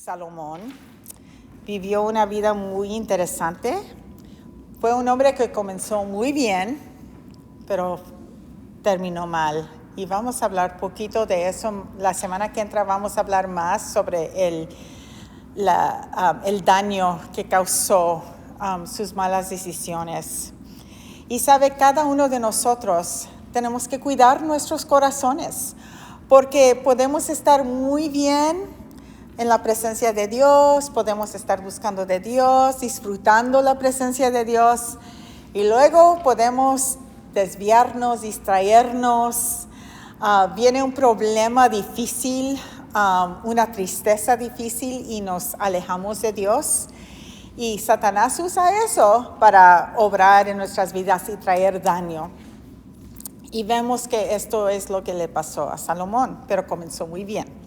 Salomón vivió una vida muy interesante. Fue un hombre que comenzó muy bien, pero terminó mal. Y vamos a hablar poquito de eso. La semana que entra vamos a hablar más sobre el daño que causó sus malas decisiones. Y sabe, cada uno de nosotros tenemos que cuidar nuestros corazones, porque podemos estar muy bien en la presencia de Dios, podemos estar buscando de Dios, disfrutando la presencia de Dios, y luego podemos desviarnos, distraernos. Viene un problema difícil, una tristeza difícil, y nos alejamos de Dios. Y Satanás usa eso para obrar en nuestras vidas y traer daño. Y vemos que esto es lo que le pasó a Salomón, pero comenzó muy bien.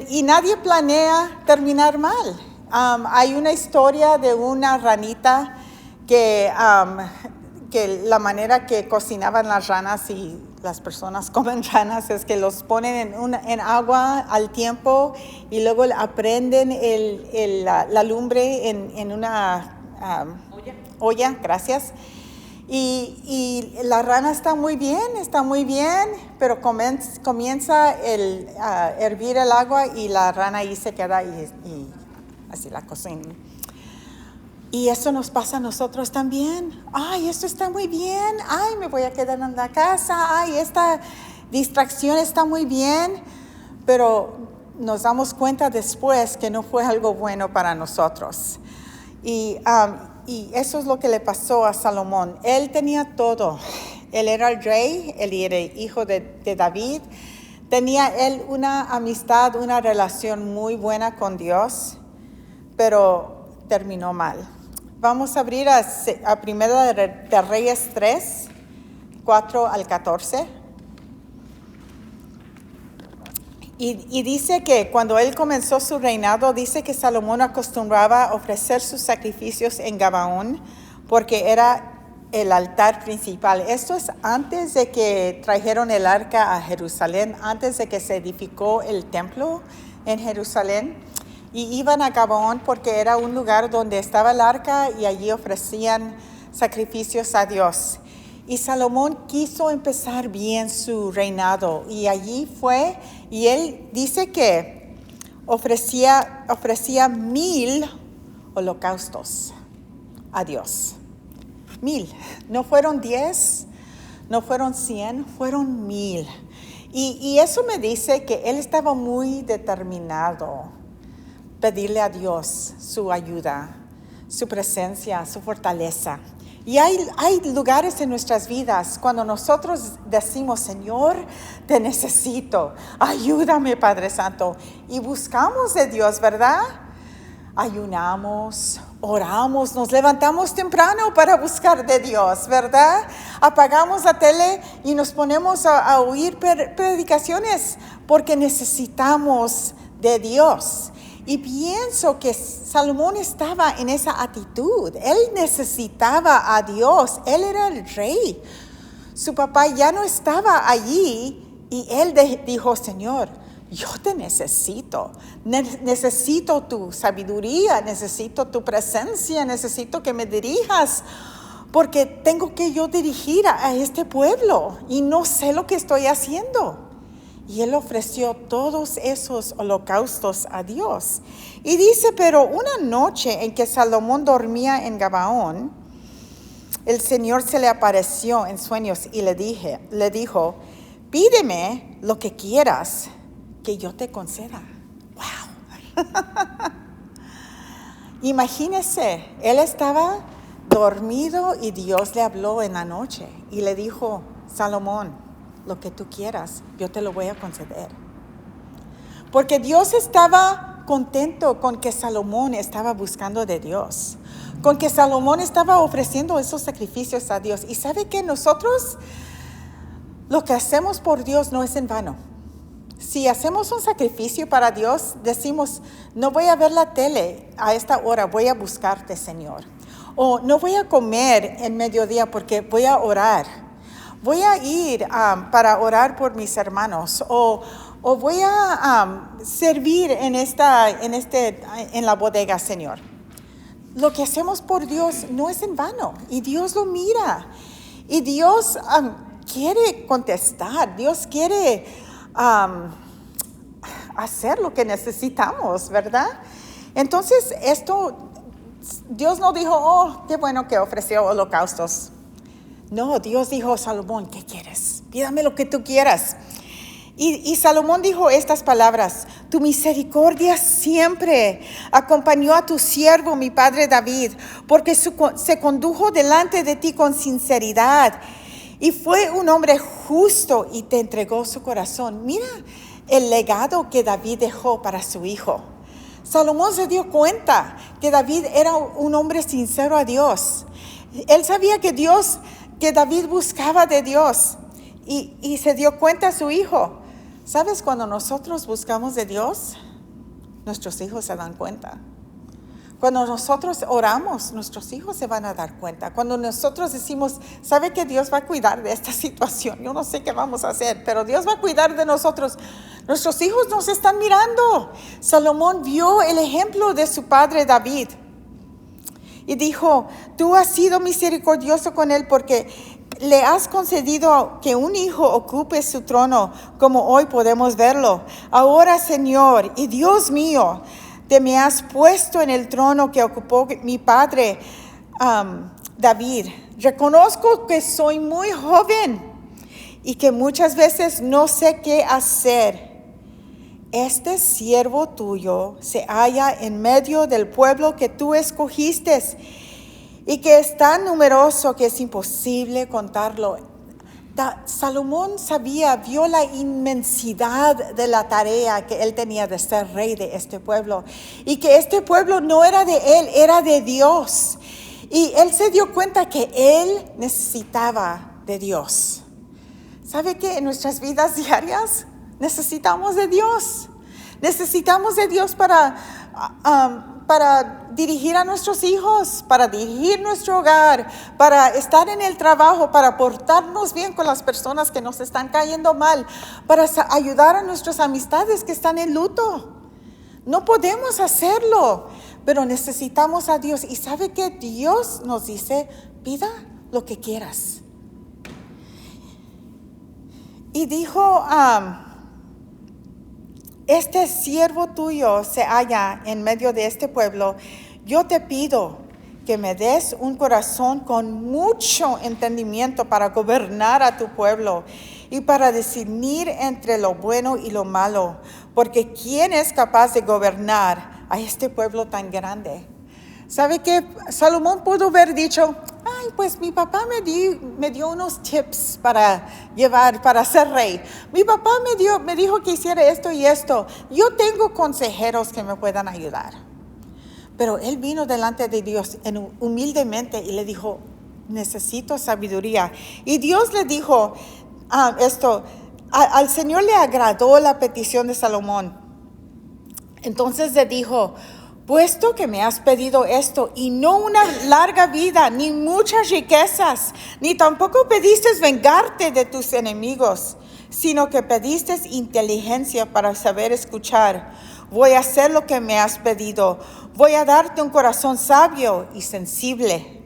Y nadie planea terminar mal. Hay una historia de una ranita que la manera que cocinaban las ranas, y las personas comen ranas, es que los ponen en agua al tiempo y luego aprenden la lumbre en una olla, gracias. Y la rana está muy bien, pero comienza a hervir el agua y la rana ahí se queda y así la cocina. Y eso nos pasa a nosotros también. Ay, esto está muy bien. Ay, me voy a quedar en la casa. Ay, esta distracción está muy bien. Pero nos damos cuenta después que no fue algo bueno para nosotros. Y eso es lo que le pasó a Salomón. Él tenía todo. Él era el rey, él era hijo de David. Tenía él una amistad, una relación muy buena con Dios, pero terminó mal. Vamos a abrir a Primera de Reyes 3, 4 al 14. Y dice que cuando él comenzó su reinado, dice que Salomón acostumbraba ofrecer sus sacrificios en Gabaón, porque era el altar principal. Esto es antes de que trajeron el arca a Jerusalén, antes de que se edificó el templo en Jerusalén. Y iban a Gabaón porque era un lugar donde estaba el arca y allí ofrecían sacrificios a Dios. Y Salomón quiso empezar bien su reinado, y allí fue, y él dice que ofrecía 1,000 holocaustos a Dios. 1,000, no fueron 10, no fueron 100, fueron 1,000. Y eso me dice que él estaba muy determinado pedirle a Dios su ayuda, su presencia, su fortaleza. Y hay lugares en nuestras vidas cuando nosotros decimos: Señor, te necesito, ayúdame, Padre Santo. Y buscamos de Dios, ¿verdad? Ayunamos, oramos, nos levantamos temprano para buscar de Dios, ¿verdad? Apagamos la tele y nos ponemos a oír predicaciones porque necesitamos de Dios. Y pienso que Salomón estaba en esa actitud. Él necesitaba a Dios. Él era el rey. Su papá ya no estaba allí y él dijo: Señor, yo te necesito. Necesito tu sabiduría, necesito tu presencia, necesito que me dirijas, porque tengo que yo dirigir a este pueblo y no sé lo que estoy haciendo. Y él ofreció todos esos holocaustos a Dios. Y dice: pero una noche en que Salomón dormía en Gabaón, el Señor se le apareció en sueños y le dijo: pídeme lo que quieras, que yo te conceda. ¡Wow! Imagínese, él estaba dormido y Dios le habló en la noche y le dijo: Salomón, lo que tú quieras, yo te lo voy a conceder. Porque Dios estaba contento con que Salomón estaba buscando de Dios, con que Salomón estaba ofreciendo esos sacrificios a Dios. Y sabe que nosotros lo que hacemos por Dios no es en vano. Si hacemos un sacrificio para Dios, decimos: no voy a ver la tele a esta hora, voy a buscarte, Señor. O no voy a comer en mediodía porque voy a orar. Voy a ir para orar por mis hermanos, o o voy a servir en la bodega, Señor. Lo que hacemos por Dios no es en vano y Dios lo mira y Dios quiere contestar, Dios quiere hacer lo que necesitamos, ¿verdad? Entonces Dios no dijo, oh, qué bueno que ofreció holocaustos. No, Dios dijo, Salomón, ¿qué quieres? Pídame lo que tú quieras. Y Salomón dijo estas palabras: tu misericordia siempre acompañó a tu siervo, mi padre David, porque se condujo delante de ti con sinceridad y fue un hombre justo y te entregó su corazón. Mira el legado que David dejó para su hijo. Salomón se dio cuenta que David era un hombre sincero a Dios. Él sabía que David buscaba de Dios y se dio cuenta a su hijo. ¿Sabes? Cuando nosotros buscamos de Dios, nuestros hijos se dan cuenta. Cuando nosotros oramos, nuestros hijos se van a dar cuenta. Cuando nosotros decimos, ¿sabe que Dios va a cuidar de esta situación? Yo no sé qué vamos a hacer, pero Dios va a cuidar de nosotros. Nuestros hijos nos están mirando. Salomón vio el ejemplo de su padre David y dijo, tú has sido misericordioso con él porque le has concedido que un hijo ocupe su trono, como hoy podemos verlo. Ahora, Señor y Dios mío, te me has puesto en el trono que ocupó mi padre David. Reconozco que soy muy joven y que muchas veces no sé qué hacer. Este siervo tuyo se halla en medio del pueblo que tú escogiste y que es tan numeroso que es imposible contarlo. Salomón vio la inmensidad de la tarea que él tenía de ser rey de este pueblo y que este pueblo no era de él, era de Dios. Y él se dio cuenta que él necesitaba de Dios. ¿Sabe qué? En nuestras vidas diarias necesitamos de Dios. Necesitamos de Dios para dirigir a nuestros hijos, para dirigir nuestro hogar, para estar en el trabajo, para portarnos bien con las personas que nos están cayendo mal, para ayudar a nuestras amistades que están en luto. No podemos hacerlo, pero necesitamos a Dios. ¿Y sabe qué? Dios nos dice, pida lo que quieras. Y dijo, este siervo tuyo se halla en medio de este pueblo. Yo te pido que me des un corazón con mucho entendimiento para gobernar a tu pueblo y para discernir entre lo bueno y lo malo, porque ¿quién es capaz de gobernar a este pueblo tan grande? ¿Sabe qué? Salomón pudo haber dicho, ay, pues mi papá me dio unos tips para ser rey. Mi papá me dijo que hiciera esto y esto. Yo tengo consejeros que me puedan ayudar. Pero él vino delante de Dios humildemente y le dijo, necesito sabiduría. Y Dios le dijo al Señor le agradó la petición de Salomón. Entonces le dijo, puesto que me has pedido esto y no una larga vida, ni muchas riquezas, ni tampoco pediste vengarte de tus enemigos, sino que pediste inteligencia para saber escuchar. Voy a hacer lo que me has pedido. Voy a darte un corazón sabio y sensible,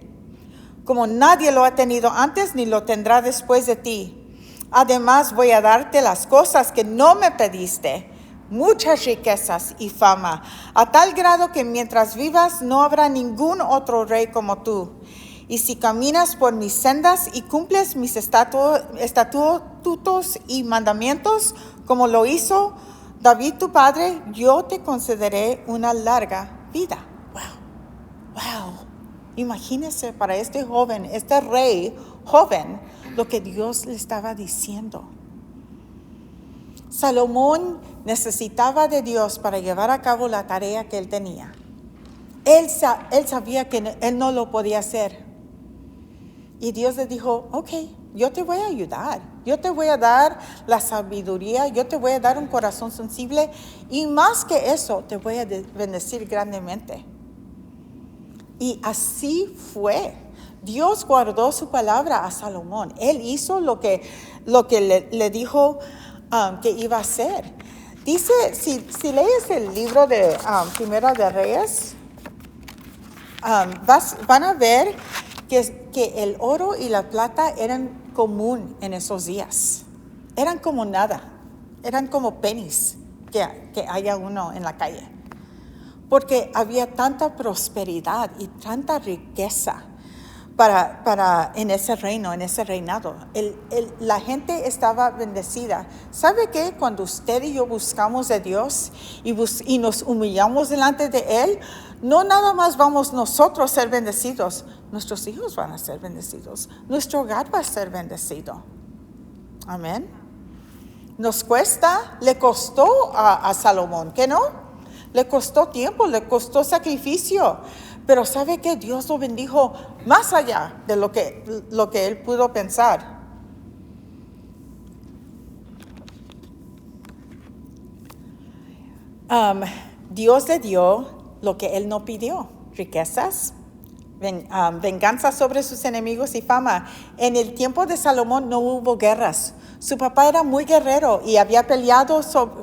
como nadie lo ha tenido antes ni lo tendrá después de ti. Además, voy a darte las cosas que no me pediste, muchas riquezas y fama, a tal grado que mientras vivas no habrá ningún otro rey como tú. Y si caminas por mis sendas y cumples mis estatutos y mandamientos, como lo hizo David tu padre, yo te concederé una larga vida. Wow. Imagínese para este joven, este rey joven, lo que Dios le estaba diciendo. Salomón necesitaba de Dios para llevar a cabo la tarea que él tenía. Él sabía que él no lo podía hacer. Y Dios le dijo, ok, yo te voy a ayudar. Yo te voy a dar la sabiduría, yo te voy a dar un corazón sensible y más que eso, te voy a bendecir grandemente. Y así fue. Dios guardó su palabra a Salomón. Él hizo lo que le dijo que iba a hacer. Dice, si lees el libro de Primera de Reyes, van a ver que el oro y la plata eran común en esos días. Eran como nada, eran como pennies que haya uno en la calle. Porque había tanta prosperidad y tanta riqueza en ese reino, en ese reinado. La gente estaba bendecida. ¿Sabe qué? Cuando usted y yo buscamos de Dios y nos humillamos delante de Él, no nada más vamos nosotros a ser bendecidos, nuestros hijos van a ser bendecidos, nuestro hogar va a ser bendecido. Amén. Nos cuesta, le costó a Salomón, ¿qué no? Le costó tiempo, le costó sacrificio. Pero ¿sabe qué? Dios lo bendijo más allá de lo que él pudo pensar. Dios le dio lo que él no pidió: riquezas, venganza sobre sus enemigos y fama. En el tiempo de Salomón no hubo guerras. Su papá era muy guerrero y había peleado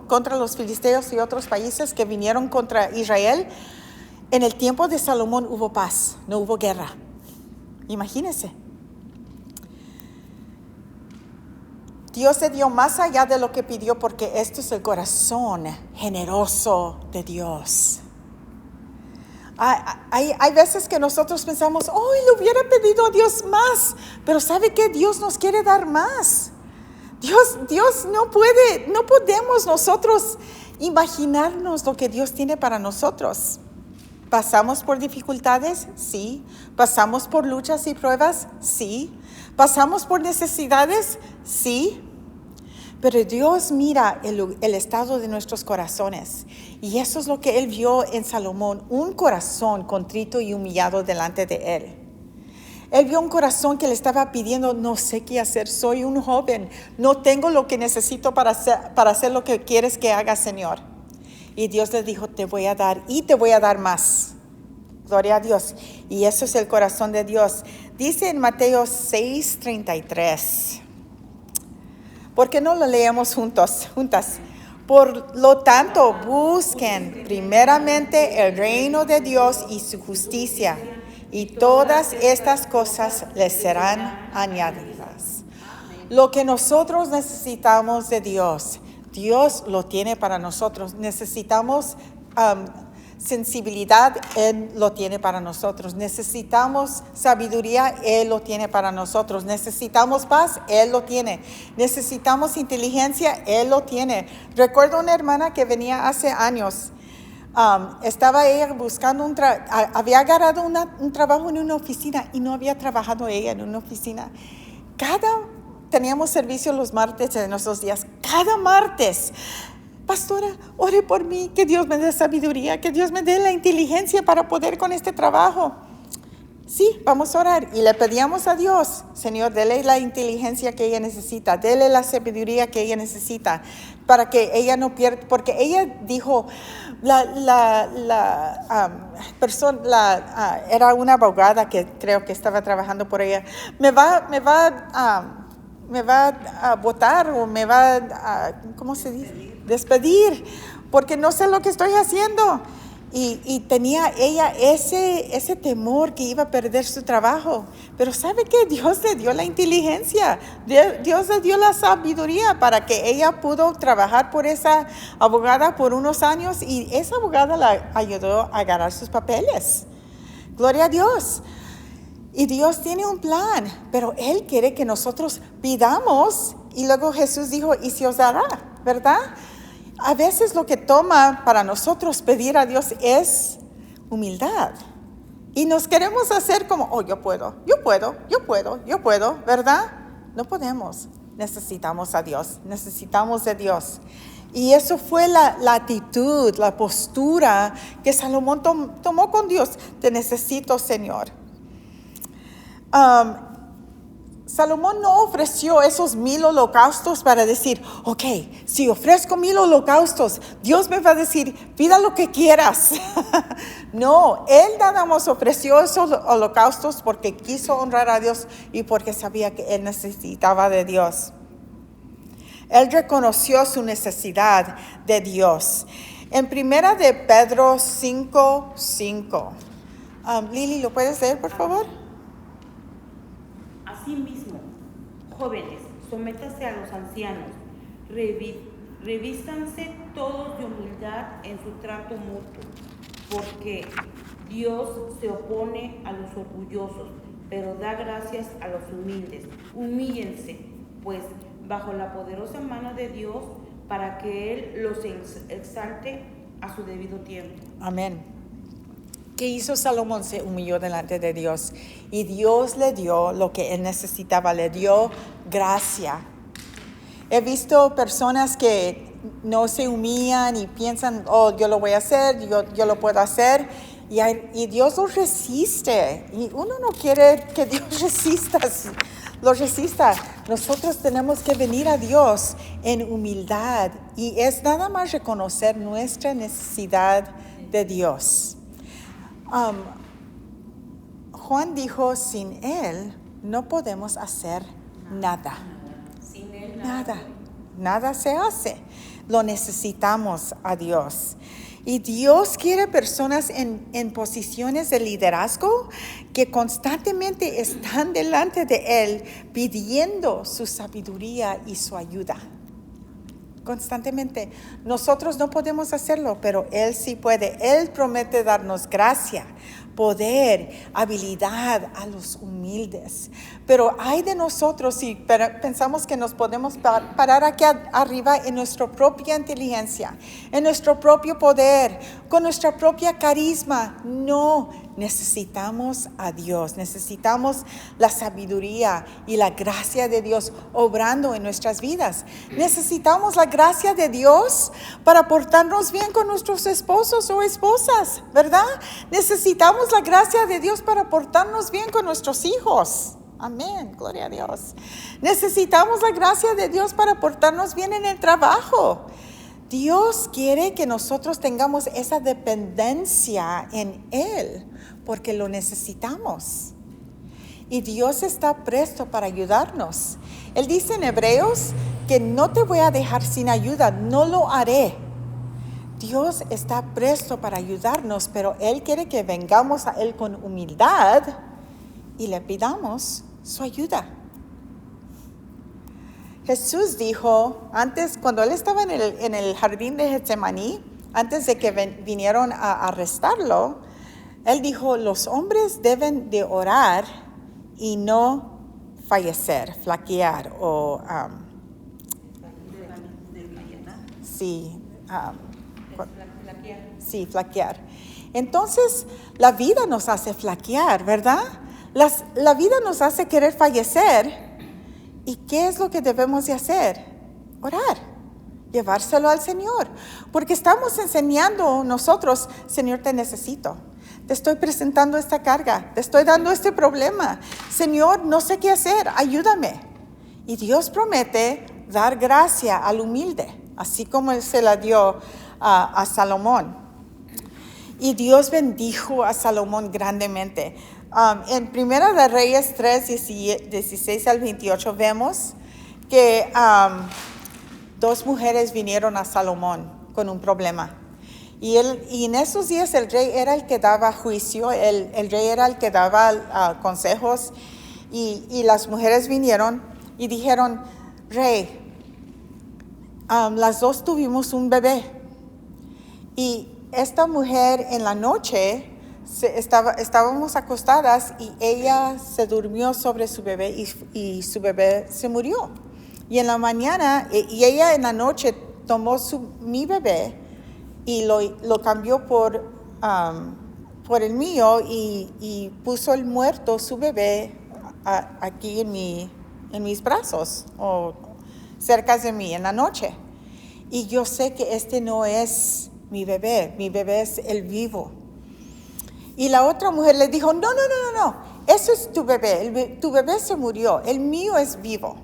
contra los filisteos y otros países que vinieron contra Israel. En el tiempo de Salomón hubo paz, no hubo guerra. Imagínense. Dios le dio más allá de lo que pidió, porque esto es el corazón generoso de Dios. Hay veces que nosotros pensamos, le hubiera pedido a Dios más, pero ¿sabe qué? Dios nos quiere dar más. Dios no podemos nosotros imaginarnos lo que Dios tiene para nosotros. ¿Pasamos por dificultades? Sí. ¿Pasamos por luchas y pruebas? Sí. ¿Pasamos por necesidades? Sí. Pero Dios mira el estado de nuestros corazones. Y eso es lo que Él vio en Salomón: un corazón contrito y humillado delante de Él. Él vio un corazón que le estaba pidiendo: no sé qué hacer, soy un joven, no tengo lo que necesito para hacer lo que quieres que haga, Señor. Y Dios le dijo: te voy a dar y te voy a dar más. Gloria a Dios. Y eso es el corazón de Dios. Dice en Mateo 6:33. ¿Por qué no lo leemos juntas? Por lo tanto, busquen primeramente el reino de Dios y su justicia, y todas estas cosas les serán añadidas. Lo que nosotros necesitamos de Dios, Dios lo tiene para nosotros. Necesitamos sensibilidad, Él lo tiene para nosotros. Necesitamos sabiduría, Él lo tiene para nosotros. Necesitamos paz, Él lo tiene. Necesitamos inteligencia, Él lo tiene. Recuerdo una hermana que venía hace años. Estaba ella buscando había agarrado un trabajo en una oficina y no había trabajado ella en una oficina. Teníamos servicio los martes en nuestros días. Cada martes: pastora, ore por mí, que Dios me dé sabiduría, que Dios me dé la inteligencia para poder con este trabajo. Sí, vamos a orar. Y le pedíamos a Dios: Señor, dele la inteligencia que ella necesita, dele la sabiduría que ella necesita, para que ella no pierda. Porque ella dijo, era una abogada que creo que estaba trabajando por ella: me va a botar o me va a, ¿cómo se dice? Despedir, porque no sé lo que estoy haciendo. Y tenía ella ese temor que iba a perder su trabajo. Pero ¿sabe qué? Dios le dio la inteligencia, Dios le dio la sabiduría para que ella pudo trabajar por esa abogada por unos años, y esa abogada la ayudó a ganar sus papeles. Gloria a Dios. Y Dios tiene un plan, pero Él quiere que nosotros pidamos, y luego Jesús dijo: y se os dará, ¿verdad? A veces lo que toma para nosotros pedir a Dios es humildad. Y nos queremos hacer como: yo puedo, ¿verdad? No podemos. Necesitamos a Dios, necesitamos de Dios. Y eso fue la actitud, la postura que Salomón tomó con Dios: te necesito, Señor. Salomón no ofreció esos 1000 holocaustos para decir: ok, si ofrezco 1000 holocaustos, Dios me va a decir: pida lo que quieras. No, él nada más ofreció esos holocaustos porque quiso honrar a Dios y porque sabía que él necesitaba de Dios. Él reconoció su necesidad de Dios. En primera de Pedro 5:5. Lili, ¿lo puedes leer, por favor? Asimismo, jóvenes, sométase a los ancianos, revístanse todos de humildad en su trato mutuo, porque Dios se opone a los orgullosos, pero da gracias a los humildes. Humíllense, pues, bajo la poderosa mano de Dios, para que Él los exalte a su debido tiempo. Amén. ¿Qué hizo Salomón? Se humilló delante de Dios y Dios le dio lo que él necesitaba, le dio gracia. He visto personas que no se humillan y piensan, oh, yo lo voy a hacer, yo lo puedo hacer, y Dios los resiste. Y uno no quiere que Dios los resista. Nosotros tenemos que venir a Dios en humildad y es nada más reconocer nuestra necesidad de Dios. Juan dijo, sin Él no podemos hacer nada. Sin Él Nada se hace. Lo necesitamos a Dios. Y Dios quiere personas en posiciones de liderazgo que constantemente están delante de Él pidiendo su sabiduría y su ayuda. Constantemente. Nosotros no podemos hacerlo, pero Él sí puede. Él promete darnos gracia, poder, habilidad a los humildes. Pero hay de nosotros si pensamos que nos podemos parar aquí arriba en nuestra propia inteligencia, en nuestro propio poder, con nuestra propia carisma. No, necesitamos a Dios, necesitamos la sabiduría y la gracia de Dios obrando en nuestras vidas. Necesitamos la gracia de Dios para portarnos bien con nuestros esposos o esposas, ¿verdad? Necesitamos la gracia de Dios para portarnos bien con nuestros hijos. Amén, gloria a Dios. Necesitamos la gracia de Dios para portarnos bien en el trabajo. Dios quiere que nosotros tengamos esa dependencia en Él, porque lo necesitamos. Y Dios está presto para ayudarnos. Él dice en Hebreos que no te voy a dejar sin ayuda, no lo haré. Dios está presto para ayudarnos, pero Él quiere que vengamos a Él con humildad y le pidamos su ayuda. Jesús dijo, antes, cuando Él estaba en el jardín de Getsemaní, antes de que vinieron a arrestarlo, Él dijo, los hombres deben de orar y no fallecer, flaquear o... flaquear. Entonces, la vida nos hace flaquear, ¿verdad? La vida nos hace querer fallecer. ¿Y qué es lo que debemos de hacer? Orar, llevárselo al Señor. Porque estamos enseñando nosotros, Señor, te necesito. Te estoy presentando esta carga, te estoy dando este problema. Señor, no sé qué hacer, ayúdame. Y Dios promete dar gracia al humilde, así como Él se la dio a Salomón. Y Dios bendijo a Salomón grandemente. En Primera de Reyes 3, 16 al 28 vemos que dos mujeres vinieron a Salomón con un problema. Y en esos días el rey era el que daba juicio, el rey era el que daba consejos. Y las mujeres vinieron y dijeron, rey, las dos tuvimos un bebé. Y esta mujer en la noche estábamos acostadas y ella se durmió sobre su bebé y su bebé se murió. Y en la mañana, y ella en la noche tomó mi bebé y lo cambió por el mío y puso el muerto, su bebé, aquí en mis brazos o cerca de mí en la noche. Y yo sé que este no es mi bebé es el vivo. Y la otra mujer le dijo, no, ese es tu bebé, tu bebé se murió, el mío es vivo.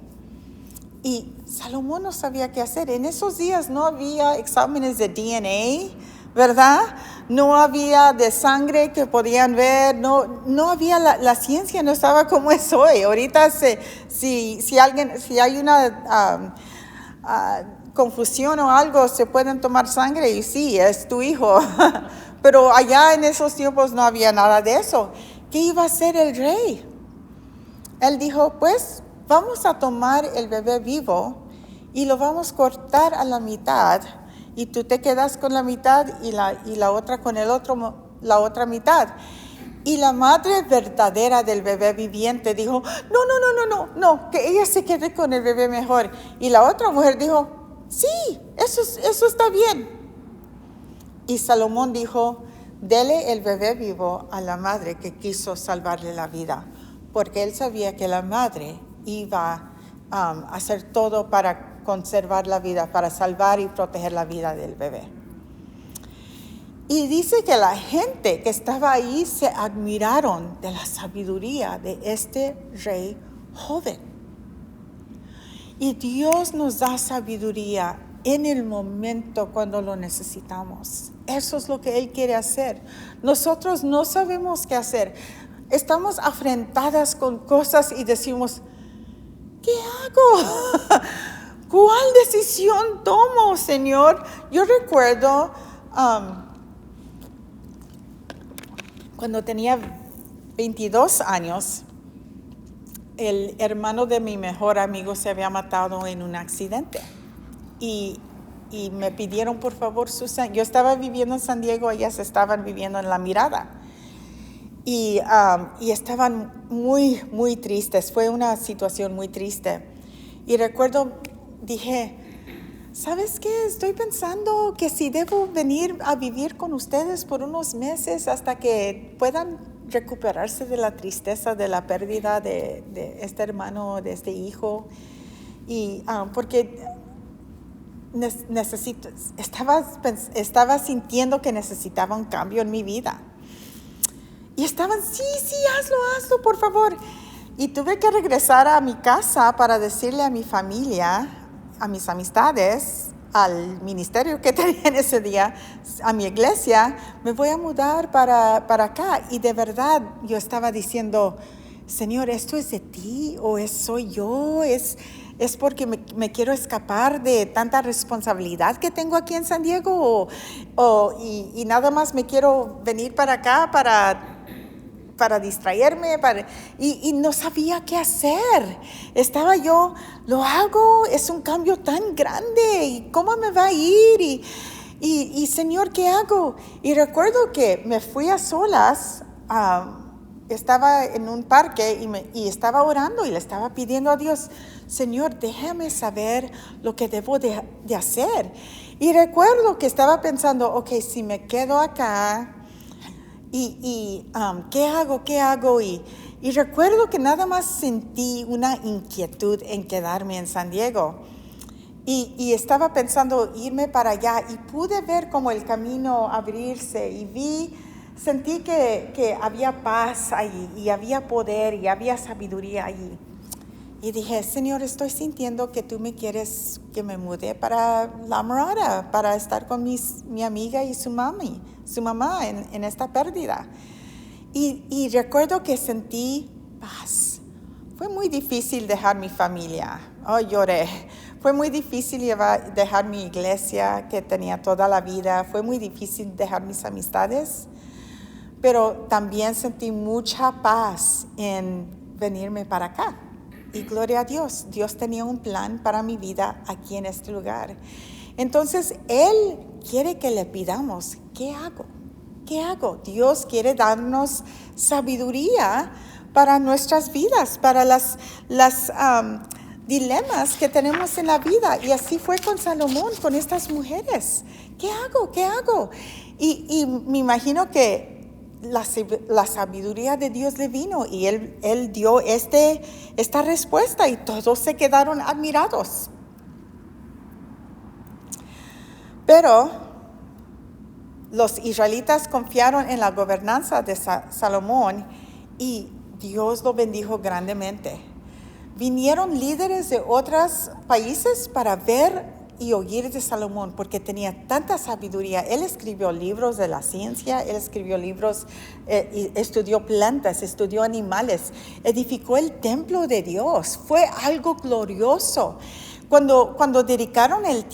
Y Salomón no sabía qué hacer. En esos días no había exámenes de DNA, ¿verdad? No había de sangre que podían ver, no había, la ciencia no estaba como es hoy. Ahorita si hay una confusión o algo, se pueden tomar sangre y sí, es tu hijo. Pero allá en esos tiempos no había nada de eso. ¿Qué iba a hacer el rey? Él dijo, pues vamos a tomar el bebé vivo y lo vamos a cortar a la mitad y tú te quedas con la mitad y la otra con la otra mitad. Y la madre verdadera del bebé viviente dijo, no, que ella se quede con el bebé mejor. Y la otra mujer dijo, sí, eso está bien. Y Salomón dijo, dele el bebé vivo a la madre que quiso salvarle la vida, porque él sabía que la madre iba a hacer todo para conservar la vida, para salvar y proteger la vida del bebé. Y dice que la gente que estaba ahí se admiraron de la sabiduría de este rey joven. Y Dios nos da sabiduría en el momento cuando lo necesitamos. Eso es lo que Él quiere hacer. Nosotros no sabemos qué hacer. Estamos afrentadas con cosas y decimos, ¿qué hago? ¿Cuál decisión tomo, Señor? Yo recuerdo cuando tenía 22 años, el hermano de mi mejor amigo se había matado en un accidente. Y me pidieron por favor yo estaba viviendo en San Diego, ellas estaban viviendo en La Mirada. Y estaban muy, muy tristes. Fue una situación muy triste. Y recuerdo, dije, ¿sabes qué? Estoy pensando que si debo venir a vivir con ustedes por unos meses hasta que puedan recuperarse de la tristeza, de la pérdida de este hermano, de este hijo. Y porque estaba sintiendo que necesitaba un cambio en mi vida. Y estaban, sí, hazlo, por favor. Y tuve que regresar a mi casa para decirle a mi familia, a mis amistades, al ministerio que tenía en ese día, a mi iglesia, me voy a mudar para acá. Y de verdad yo estaba diciendo, Señor, ¿esto es de ti o soy yo? ¿Es porque me quiero escapar de tanta responsabilidad que tengo aquí en San Diego? Y nada más me quiero venir para acá para distraerme, y no sabía qué hacer. Estaba yo, lo hago, es un cambio tan grande, ¿y cómo me va a ir? Y Señor, ¿qué hago? Y recuerdo que me fui a solas, estaba en un parque y estaba orando y le estaba pidiendo a Dios, Señor, déjame saber lo que debo de hacer. Y recuerdo que estaba pensando, ok, si me quedo acá, ¿qué hago? Y recuerdo que nada más sentí una inquietud en quedarme en San Diego. Y estaba pensando irme para allá y pude ver como el camino abrirse y sentí que había paz ahí y había poder y había sabiduría allí. Y dije, Señor, estoy sintiendo que tú me quieres que me mude para La Mirada, para estar con mi amiga y su mamá en esta pérdida. Y recuerdo que sentí paz. Fue muy difícil dejar mi familia. Lloré. Fue muy difícil dejar mi iglesia que tenía toda la vida. Fue muy difícil dejar mis amistades. Pero también sentí mucha paz en venirme para acá. Y gloria a Dios, Dios tenía un plan para mi vida aquí en este lugar. Entonces, Él quiere que le pidamos, ¿qué hago? ¿Qué hago? Dios quiere darnos sabiduría para nuestras vidas, para las dilemas que tenemos en la vida. Y así fue con Salomón, con estas mujeres. ¿Qué hago? Y me imagino que la sabiduría de Dios le vino y él dio esta respuesta y todos se quedaron admirados. Pero los israelitas confiaron en la gobernanza de Salomón y Dios lo bendijo grandemente. Vinieron líderes de otros países para ver y oír de Salomón porque tenía tanta sabiduría. Él escribió libros de la ciencia, él escribió libros, estudió plantas, estudió animales, edificó el templo de Dios. Fue algo glorioso. Cuando dedicaron el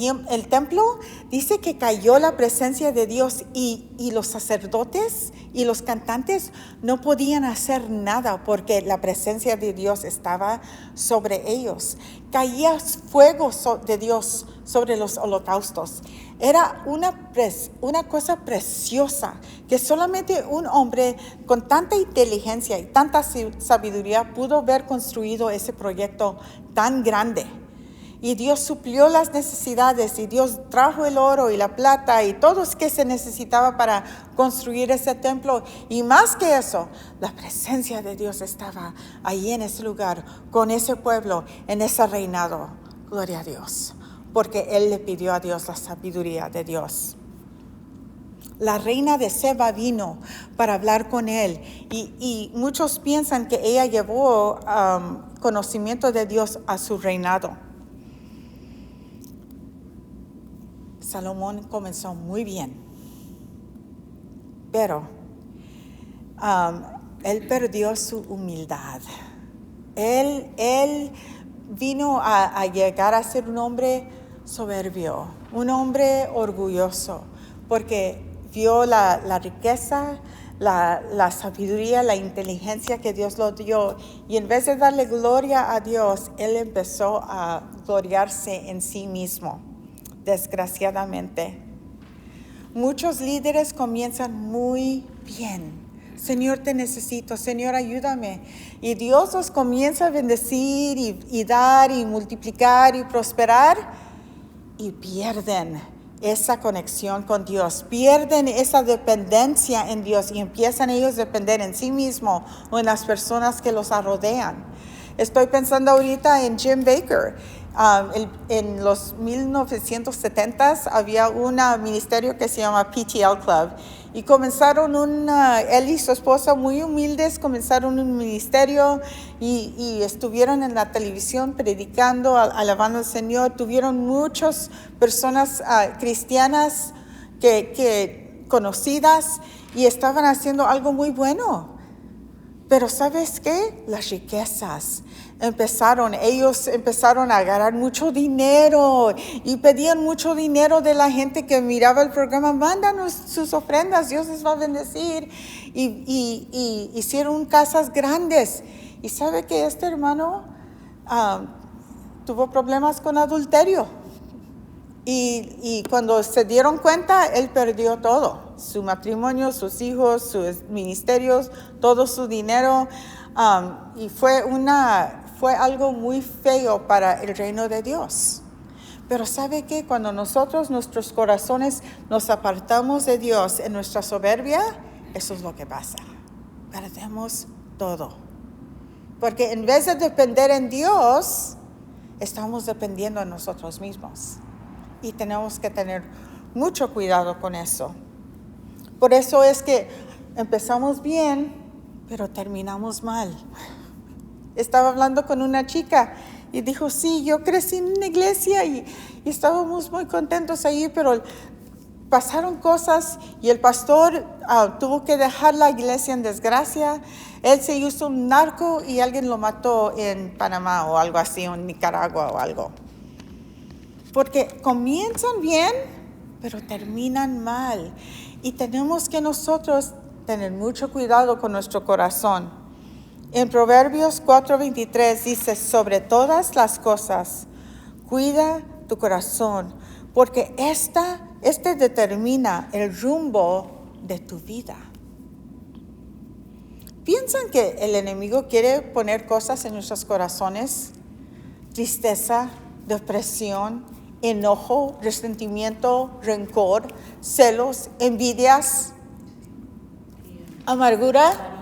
templo, dice que cayó la presencia de Dios y los sacerdotes y los cantantes no podían hacer nada porque la presencia de Dios estaba sobre ellos. Caía fuego de Dios sobre los holocaustos. Era una cosa preciosa que solamente un hombre con tanta inteligencia y tanta sabiduría pudo haber construido ese proyecto tan grande. Y Dios suplió las necesidades y Dios trajo el oro y la plata y todo lo que se necesitaba para construir ese templo. Y más que eso, la presencia de Dios estaba ahí en ese lugar, con ese pueblo, en ese reinado. Gloria a Dios, porque Él le pidió a Dios la sabiduría de Dios. La reina de Seba vino para hablar con Él y muchos piensan que ella llevó conocimiento de Dios a su reinado. Salomón comenzó muy bien, pero él perdió su humildad. Él vino a llegar a ser un hombre soberbio, un hombre orgulloso, porque vio la riqueza, la sabiduría, la inteligencia que Dios lo dio. Y en vez de darle gloria a Dios, él empezó a gloriarse en sí mismo. Desgraciadamente, muchos líderes comienzan muy bien. Señor, te necesito. Señor, ayúdame. Y Dios los comienza a bendecir y dar y multiplicar y prosperar. Y pierden esa conexión con Dios. Pierden esa dependencia en Dios y empiezan ellos a depender en sí mismos o en las personas que los rodean. Estoy pensando ahorita en Jim Bakker. En los 1970s había un ministerio que se llama PTL Club y comenzaron él y su esposa muy humildes comenzaron un ministerio y estuvieron en la televisión predicando, alabando al Señor. Tuvieron muchas personas cristianas que conocidas y estaban haciendo algo muy bueno. Pero ¿sabes qué? Las riquezas. Ellos empezaron a ganar mucho dinero y pedían mucho dinero de la gente que miraba el programa. Mándanos sus ofrendas, Dios les va a bendecir. Y hicieron casas grandes. Y sabe que este hermano tuvo problemas con adulterio. Y cuando se dieron cuenta, él perdió todo. Su matrimonio, sus hijos, sus ministerios, todo su dinero. Y fue algo muy feo para el reino de Dios. Pero ¿sabe qué? Cuando nuestros corazones nos apartamos de Dios en nuestra soberbia, eso es lo que pasa. Perdemos todo. Porque en vez de depender en Dios, estamos dependiendo en nosotros mismos. Y tenemos que tener mucho cuidado con eso. Por eso es que empezamos bien, pero terminamos mal. Estaba hablando con una chica y dijo, sí, yo crecí en una iglesia y estábamos muy contentos ahí, pero pasaron cosas y el pastor tuvo que dejar la iglesia en desgracia. Él se hizo un narco y alguien lo mató en Panamá o algo así, o en Nicaragua o algo. Porque comienzan bien, pero terminan mal. Y tenemos que nosotros tener mucho cuidado con nuestro corazón. En Proverbios 4:23 dice, sobre todas las cosas, cuida tu corazón, porque este determina el rumbo de tu vida. ¿Piensan que el enemigo quiere poner cosas en nuestros corazones? Tristeza, depresión, enojo, resentimiento, rencor, celos, envidias, amargura.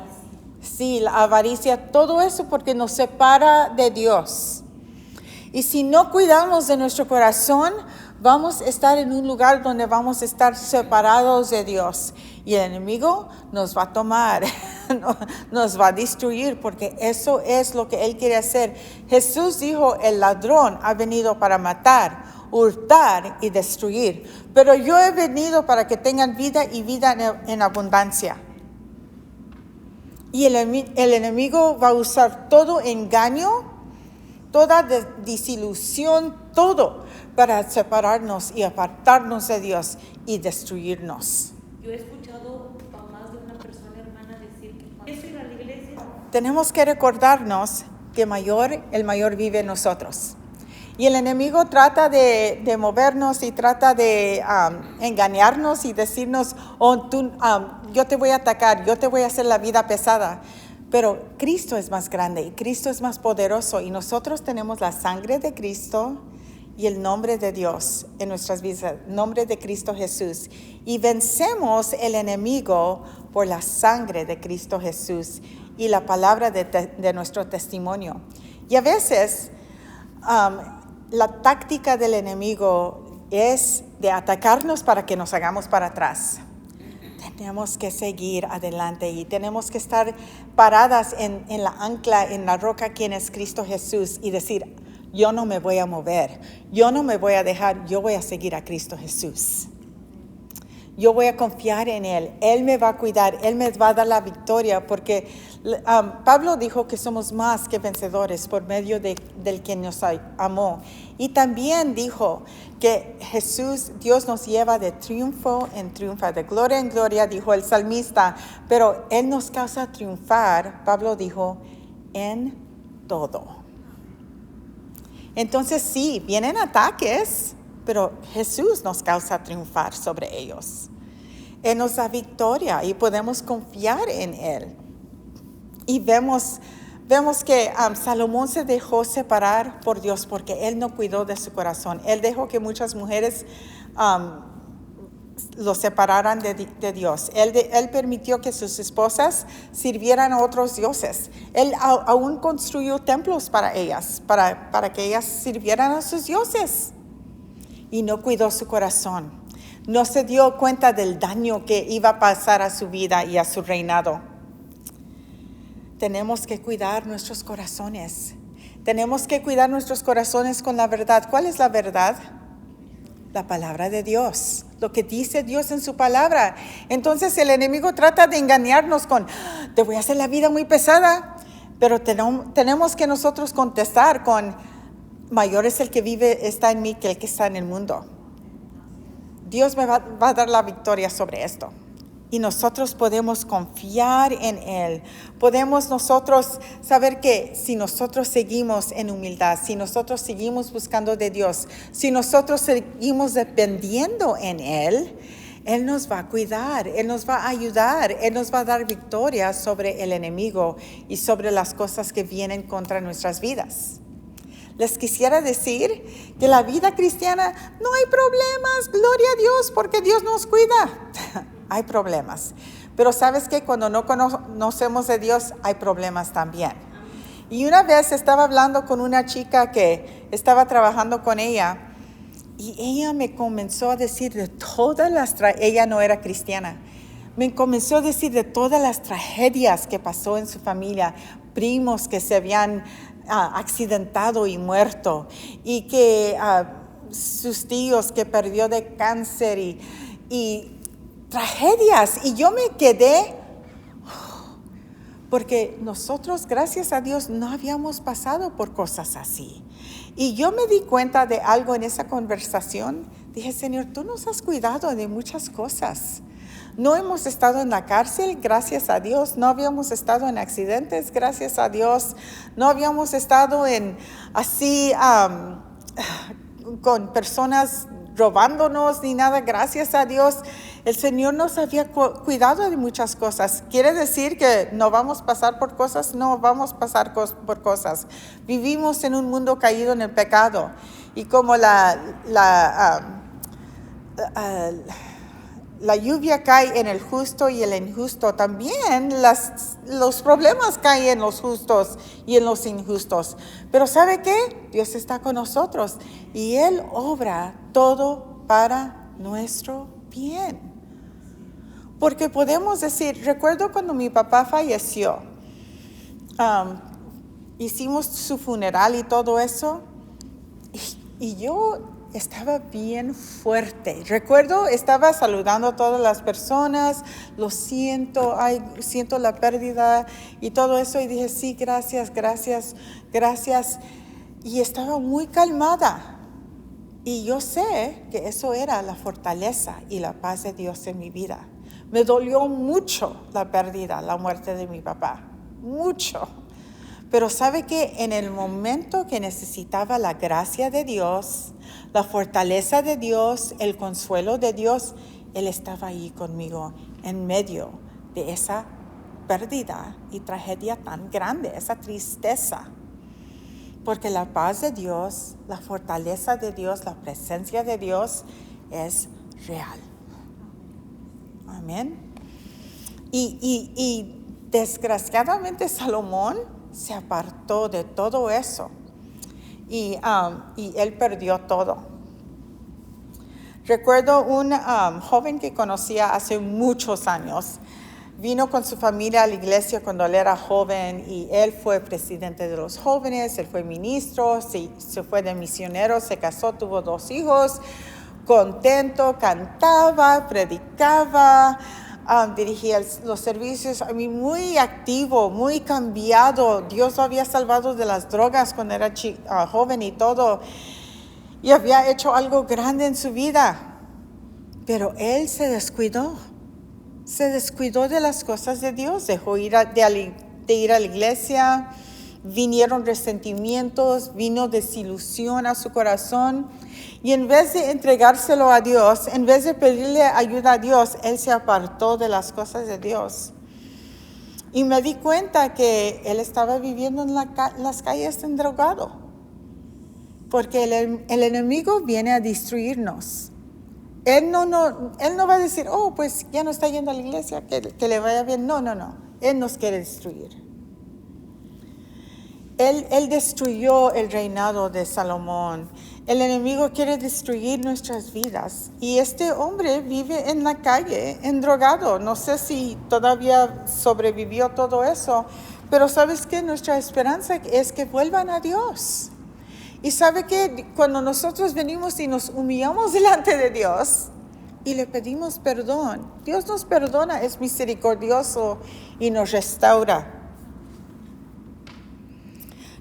Sí, la avaricia, todo eso porque nos separa de Dios. Y si no cuidamos de nuestro corazón, vamos a estar en un lugar donde vamos a estar separados de Dios. Y el enemigo nos va a tomar, nos va a destruir, porque eso es lo que él quiere hacer. Jesús dijo, el ladrón ha venido para matar, hurtar y destruir. Pero yo he venido para que tengan vida y vida en abundancia. Y el enemigo va a usar todo engaño, toda desilusión, todo para separarnos y apartarnos de Dios y destruirnos. Yo he escuchado a más de una persona, hermana, decir que cuando eso ir a la iglesia. Tenemos que recordarnos que el mayor vive en nosotros. Y el enemigo trata de movernos y trata de engañarnos y decirnos, yo te voy a atacar, yo te voy a hacer la vida pesada. Pero Cristo es más grande y Cristo es más poderoso y nosotros tenemos la sangre de Cristo y el nombre de Dios en nuestras vidas, el nombre de Cristo Jesús. Y vencemos el enemigo por la sangre de Cristo Jesús y la palabra de nuestro testimonio. Y a veces la táctica del enemigo es de atacarnos para que nos hagamos para atrás. Tenemos que seguir adelante y tenemos que estar paradas en la ancla, en la roca, quien es Cristo Jesús, y decir, yo no me voy a mover, yo no me voy a dejar, yo voy a seguir a Cristo Jesús. Yo voy a confiar en Él me va a cuidar, Él me va a dar la victoria, porque Pablo dijo que somos más que vencedores por medio del que nos amó. Y también dijo que Dios nos lleva de triunfo en triunfo, de gloria en gloria, dijo el salmista, pero Él nos causa triunfar, Pablo dijo, en todo. Entonces sí, vienen ataques, pero Jesús nos causa triunfar sobre ellos. Él nos da victoria y podemos confiar en Él. Y vemos que Salomón se dejó separar por Dios porque Él no cuidó de su corazón. Él dejó que muchas mujeres lo separaran de Dios. Él permitió que sus esposas sirvieran a otros dioses. Él aún construyó templos para ellas, para que ellas sirvieran a sus dioses. Y no cuidó su corazón. No se dio cuenta del daño que iba a pasar a su vida y a su reinado. Tenemos que cuidar nuestros corazones. Tenemos que cuidar nuestros corazones con la verdad. ¿Cuál es la verdad? La palabra de Dios. Lo que dice Dios en su palabra. Entonces el enemigo trata de engañarnos con, te voy a hacer la vida muy pesada. Pero tenemos que nosotros contestar con, mayor es el que está en mí que el que está en el mundo. Dios me va a dar la victoria sobre esto. Y nosotros podemos confiar en Él. Podemos nosotros saber que si nosotros seguimos en humildad, si nosotros seguimos buscando de Dios, si nosotros seguimos dependiendo en Él, Él nos va a cuidar, Él nos va a ayudar, Él nos va a dar victoria sobre el enemigo y sobre las cosas que vienen contra nuestras vidas. Les quisiera decir que la vida cristiana no hay problemas, gloria a Dios, porque Dios nos cuida. Hay problemas, pero ¿sabes qué? Cuando no conocemos de Dios, hay problemas también. Y una vez estaba hablando con una chica que estaba trabajando con ella, y ella me comenzó a decir de todas ella no era cristiana, me comenzó a decir de todas las tragedias que pasó en su familia, primos que se habían accidentado y muerto, y que sus tíos que perdió de cáncer y tragedias. Y yo me quedé, porque nosotros, gracias a Dios, no habíamos pasado por cosas así. Y yo me di cuenta de algo en esa conversación. Dije, Señor, tú nos has cuidado de muchas cosas. No hemos estado en la cárcel, gracias a Dios. No habíamos estado en accidentes, gracias a Dios. No habíamos estado con personas robándonos ni nada, gracias a Dios. El Señor nos había cuidado de muchas cosas. ¿Quiere decir que no vamos a pasar por cosas? No vamos a pasar por cosas. Vivimos en un mundo caído en el pecado. Y como la lluvia cae en el justo y el injusto, también los problemas caen en los justos y en los injustos. Pero ¿sabe qué? Dios está con nosotros y Él obra todo para nuestro bien. Porque podemos decir, recuerdo cuando mi papá falleció, hicimos su funeral y todo eso, y yo estaba bien fuerte. Recuerdo, estaba saludando a todas las personas, lo siento, siento la pérdida y todo eso, y dije, sí, gracias, gracias, gracias. Y estaba muy calmada. Y yo sé que eso era la fortaleza y la paz de Dios en mi vida. Me dolió mucho la pérdida, la muerte de mi papá, mucho. Pero sabe que en el momento que necesitaba la gracia de Dios, la fortaleza de Dios, el consuelo de Dios, Él estaba ahí conmigo en medio de esa pérdida y tragedia tan grande, esa tristeza. Porque la paz de Dios, la fortaleza de Dios, la presencia de Dios es real. Amén. Y desgraciadamente Salomón se apartó de todo eso y él perdió todo. Recuerdo un joven que conocía hace muchos años. Vino con su familia a la iglesia cuando él era joven y él fue presidente de los jóvenes, él fue ministro, se fue de misionero, se casó, tuvo 2 hijos, contento, cantaba, predicaba, dirigía los servicios, muy activo, muy cambiado. Dios lo había salvado de las drogas cuando era joven y todo, y había hecho algo grande en su vida, pero él se descuidó de las cosas de Dios, dejó de ir a la iglesia, vinieron resentimientos, vino desilusión a su corazón, y en vez de entregárselo a Dios, en vez de pedirle ayuda a Dios, él se apartó de las cosas de Dios. Y me di cuenta que él estaba viviendo en las calles endrogado, porque el enemigo viene a destruirnos. Él no va a decir, oh, pues ya no está yendo a la iglesia, que le vaya bien. No. Él nos quiere destruir. Él destruyó el reinado de Salomón. El enemigo quiere destruir nuestras vidas. Y este hombre vive en la calle, endrogado. No sé si todavía sobrevivió todo eso, pero ¿sabes qué? Nuestra esperanza es que vuelvan a Dios. Y sabe que cuando nosotros venimos y nos humillamos delante de Dios y le pedimos perdón, Dios nos perdona, es misericordioso y nos restaura.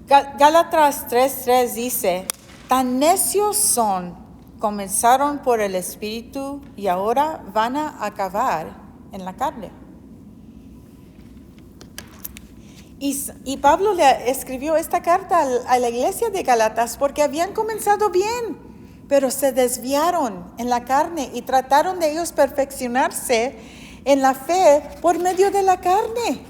Gálatas 3:3 dice, tan necios son, comenzaron por el Espíritu y ahora van a acabar en la carne. Y Pablo le escribió esta carta a la iglesia de Gálatas porque habían comenzado bien, pero se desviaron en la carne y trataron de ellos perfeccionarse en la fe por medio de la carne.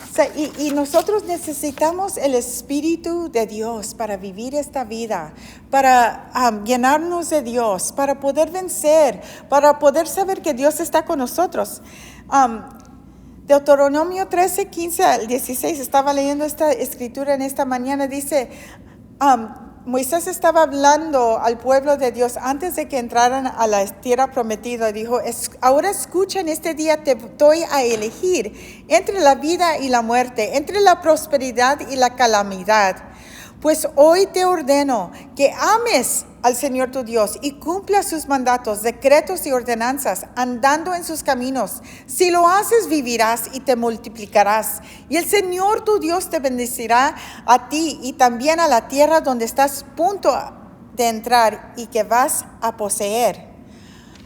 O sea, y nosotros necesitamos el Espíritu de Dios para vivir esta vida, para llenarnos de Dios, para poder vencer, para poder saber que Dios está con nosotros. Deuteronomio 13:15 al 16, estaba leyendo esta escritura en esta mañana, dice, Moisés estaba hablando al pueblo de Dios antes de que entraran a la tierra prometida. Dijo, ahora escuchen, este día te doy a elegir entre la vida y la muerte, entre la prosperidad y la calamidad. Pues hoy te ordeno que ames al Señor tu Dios y cumpla sus mandatos, decretos y ordenanzas, andando en sus caminos. Si lo haces, vivirás y te multiplicarás. Y el Señor tu Dios te bendecirá a ti y también a la tierra donde estás a punto de entrar y que vas a poseer.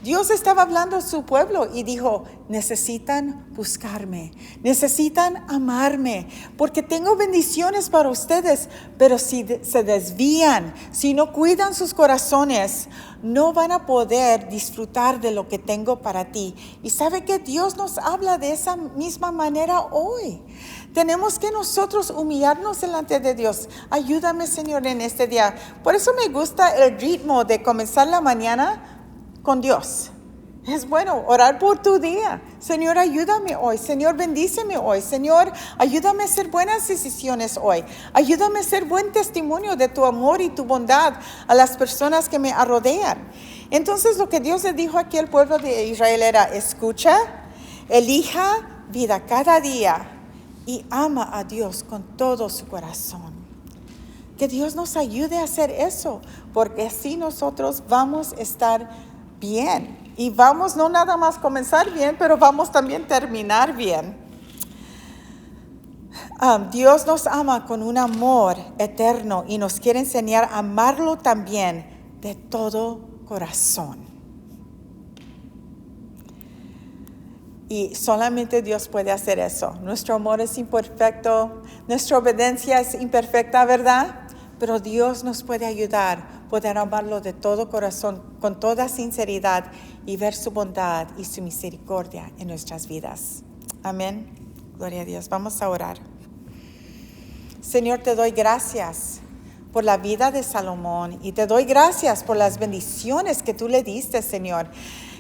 Dios estaba hablando a su pueblo y dijo, necesitan buscarme, necesitan amarme, porque tengo bendiciones para ustedes, pero si se desvían, si no cuidan sus corazones, no van a poder disfrutar de lo que tengo para ti. Y sabe que Dios nos habla de esa misma manera hoy. Tenemos que nosotros humillarnos delante de Dios. Ayúdame, Señor, en este día. Por eso me gusta el ritmo de comenzar la mañana con Dios. Es bueno orar por tu día. Señor, ayúdame hoy. Señor, bendíceme hoy. Señor, ayúdame a hacer buenas decisiones hoy. Ayúdame a ser buen testimonio de tu amor y tu bondad a las personas que me rodean. Entonces, lo que Dios le dijo aquí al pueblo de Israel era, escucha, elija vida cada día y ama a Dios con todo su corazón. Que Dios nos ayude a hacer eso, porque así nosotros vamos a estar bien. Y vamos no nada más comenzar bien, pero vamos también terminar bien. Dios nos ama con un amor eterno y nos quiere enseñar a amarlo también de todo corazón. Y solamente Dios puede hacer eso. Nuestro amor es imperfecto, nuestra obediencia es imperfecta, ¿verdad? Pero Dios nos puede ayudar a poder amarlo de todo corazón, con toda sinceridad y ver su bondad y su misericordia en nuestras vidas. Amén. Gloria a Dios. Vamos a orar. Señor, te doy gracias por la vida de Salomón y te doy gracias por las bendiciones que tú le diste, Señor.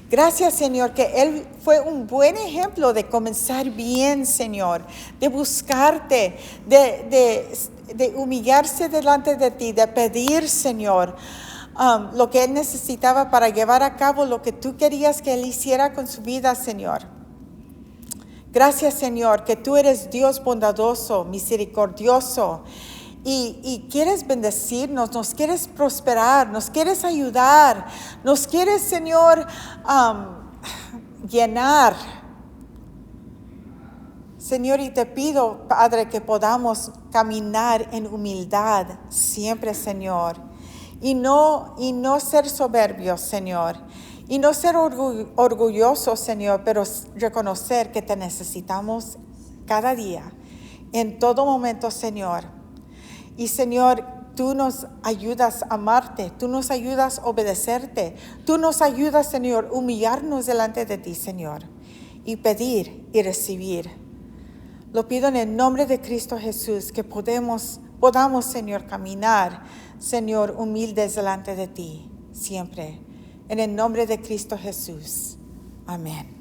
Gracias, Señor, que él fue un buen ejemplo de comenzar bien, Señor, de buscarte, de humillarse delante de ti, de pedir, Señor, lo que él necesitaba para llevar a cabo lo que tú querías que él hiciera con su vida, Señor. Gracias, Señor, que tú eres Dios bondadoso, misericordioso, y quieres bendecirnos, nos quieres prosperar, nos quieres ayudar, nos quieres, Señor, llenar. Señor, y te pido, Padre, que podamos caminar en humildad siempre, Señor, y no ser soberbios, Señor, y no ser orgullosos, Señor, pero reconocer que te necesitamos cada día, en todo momento, Señor. Y Señor, tú nos ayudas a amarte, tú nos ayudas a obedecerte, tú nos ayudas, Señor, a humillarnos delante de ti, Señor, y pedir y recibir. Lo pido en el nombre de Cristo Jesús, que podamos, Señor, caminar, Señor, humildes delante de ti, siempre. En el nombre de Cristo Jesús. Amén.